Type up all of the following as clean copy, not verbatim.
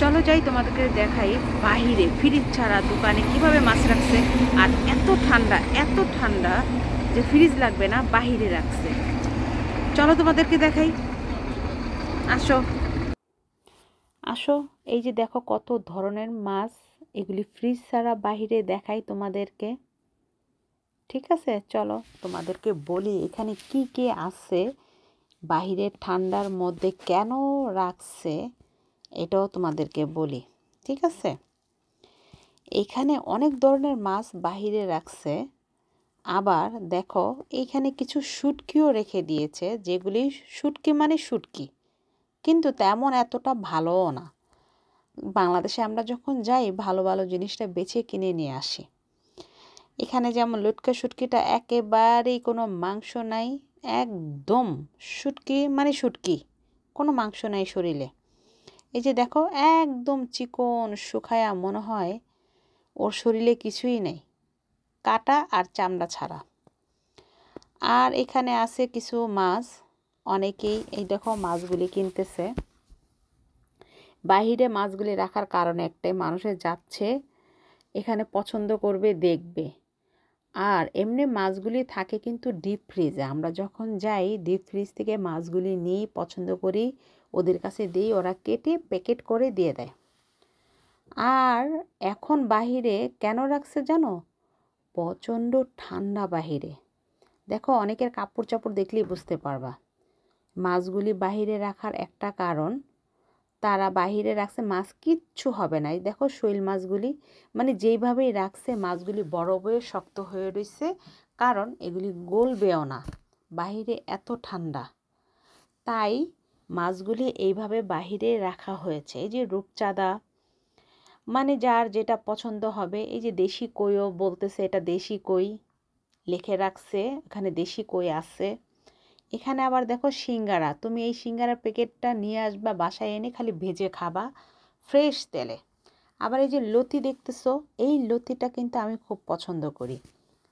চলো যাই, তোমাদেরকে দেখাই বাহিরে ফ্রিজ ছাড়া দোকানে কিভাবে মাছ রাখছে। আর এত ঠান্ডা যে ফ্রিজ লাগবে না, বাহিরে রাখছে। চলো তোমাদেরকে দেখাই, আসো আসো। এই যে দেখো কত ধরনের মাছ, এগুলি ফ্রিজ ছাড়া বাহিরে দেখাই তোমাদেরকে। ঠিক আছে, চলো তোমাদেরকে বলি এখানে কি কি আছে, বাহিরের ঠান্ডার মধ্যে কেন রাখছে, এটাও তোমাদেরকে বলি। ঠিক আছে, এখানে অনেক ধরনের মাছ বাহিরে রাখছে। আবার দেখো এইখানে কিছু শুটকিও রেখে দিয়েছে, যেগুলি শুটকি মানে শুটকি, কিন্তু তেমন এতটা ভালোও না। বাংলাদেশে আমরা যখন যাই ভালো ভালো জিনিসটা বেছে কিনে নিয়ে আসি। এখানে যেমন লটকা শুটকিটা একেবারেই কোনো মাংস নাই, একদম শুটকি মানে শুটকি, কোনো মাংস নাই শরীরে। এই যে দেখো একদম চিকন শুকায়া, মনে হয় ওর শরীরে কিছুই নেই, কাটা আর চামড়া ছাড়া। আর এখানে আছে কিছু মাছ, অনেকেই এই দেখো মাছগুলি কিনতেছে। বাহিরে মাছগুলি রাখার কারণে একটাই, মানুষে যাচ্ছে এখানে পছন্দ করবে, দেখবে। আর এমনি মাছগুলি থাকে কিন্তু ডিপ ফ্রিজে, আমরা যখন যাই ডিপ ফ্রিজ থেকে মাছগুলি নিই, পছন্দ করি, ওদের কাছে দিই, ওরা কেটে প্যাকেট করে দিয়ে দেয়। আর এখন বাহিরে কেন রাখছে জানো? প্রচণ্ড ঠান্ডা বাহিরে। দেখো অনেকের কাপড় চাপড় দেখলেই বুঝতে পারবা। মাছগুলি বাহিরে রাখার একটা কারণ, তারা বাহিরে রাখছে মাছ কিচ্ছু হবে না। এই দেখো শৈল মাছগুলি মানে যেইভাবেই রাখছে, মাছগুলি বরফে শক্ত হয়ে রয়েছে, কারণ এগুলি গলবেও না, বাহিরে এত ঠান্ডা। তাই মাছগুলি এইভাবে বাহিরে রাখা হয়েছে। এই যে রূপচাঁদা, মানে যার যেটা পছন্দ হবে, এই যে দেশি কইও বলতেছে, এটা দেশি কই লিখে রাখছে, এখানে দেশি কই আছে। এখানে আবার দেখো সিঙ্গারা, তুমি এই সিঙ্গারার প্যাকেটটা নিয়ে আসবা, বাসায় এনে খালি ভেজে খাবা ফ্রেশ তেলে। আবার এই যে লতি দেখতেছো, এই লতিটা কিন্তু আমি খুব পছন্দ করি।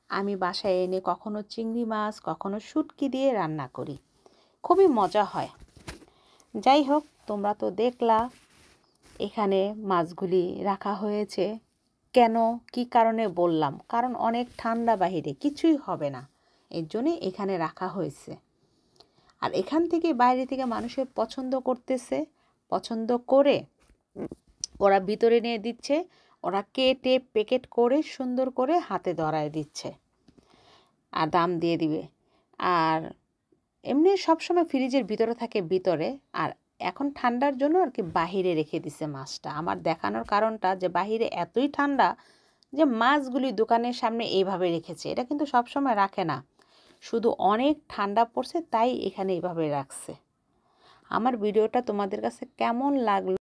আমি বাসায় এনে কখনো চিংড়ি মাছ, কখনো শুটকি দিয়ে রান্না করি, খুবই মজা হয়। যাই হোক, তোমরা তো দেখলা এখানে মাছগুলি রাখা হয়েছে। কেন, কি কারণে বললাম, কারণ অনেক ঠান্ডা, বাহিরে কিছুই হবে না, এর জন্যে এখানে রাখা হয়েছে। আর এখান থেকে বাইরে থেকে মানুষের পছন্দ করতেছে, পছন্দ করে ওরা ভিতরে নিয়ে দিচ্ছে, ওরা কেটে প্যাকেট করে সুন্দর করে হাতে ধরায় দিচ্ছে আর দাম দিয়ে দিবে। আর এমনি সবসময় ফ্রিজের ভিতরে থাকে ভিতরে, আর এখন ঠান্ডার জন্য আর কি বাহিরে রেখে দিছে মাছটা। আমার দেখানোর কারণটা যে বাহিরে এতই ঠান্ডা যে মাছগুলি দোকানের সামনে এইভাবে রেখেছে, এটা কিন্তু সবসময় রাখে না, শুধু অনেক ঠান্ডা পড়ছে তাই এখানে এইভাবে রাখছে। আমার ভিডিওটা তোমাদের কাছে কেমন লাগলো